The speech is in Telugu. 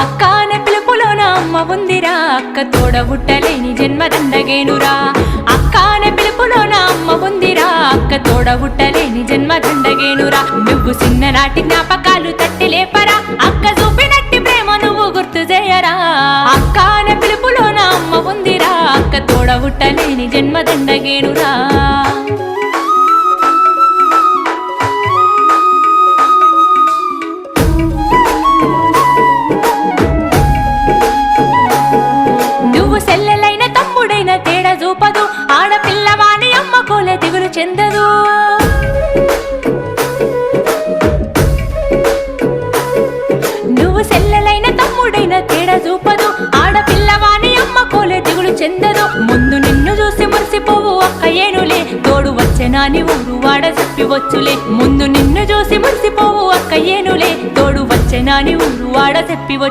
అక్క అనే పిలుపులోన అమ్మ ఉందిరా, అక్క తోడబుట్టలేని జన్మదండగేనురా. అక్క అనే పిలుపులోన అమ్మ ఉందిరా, అక్క తోడబుట్టలేని జన్మదండగేనురా. నువ్వు చిన్ననాటి జ్ఞాపకాలు తట్టి లేపరా, అక్క చూపినట్టి ప్రేమ నువ్వు గుర్తు చేయరా. అక్క అనే పిలుపులోన అమ్మ ఉందిరా, అక్క తోడబుట్టలేని జన్మదండగేనురా. నువ్వు సెల్లెలైన తమ్ముడైన తేడా చూపదు, ఆడపిల్లవాని అమ్మ కోలే దిగులు చెందదు. నువ్వు సెల్లెలైన తమ్ముడైన తేడా చూపదు, ఆడపిల్లవాని అమ్మ కోలే దిగులు చెందదు. ముందు నిన్ను చూసి మురిసిపోవు అక్క ఏనులే, తోడు వచ్చెనాని ఊరు వాడ చెప్పి వచ్చులే. ముందు నిన్ను చూసి మురిసిపోవు అక్క ఏనులే, తోడు వచ్చెనాని ఊరు వాడ చెప్పి వచ్చు.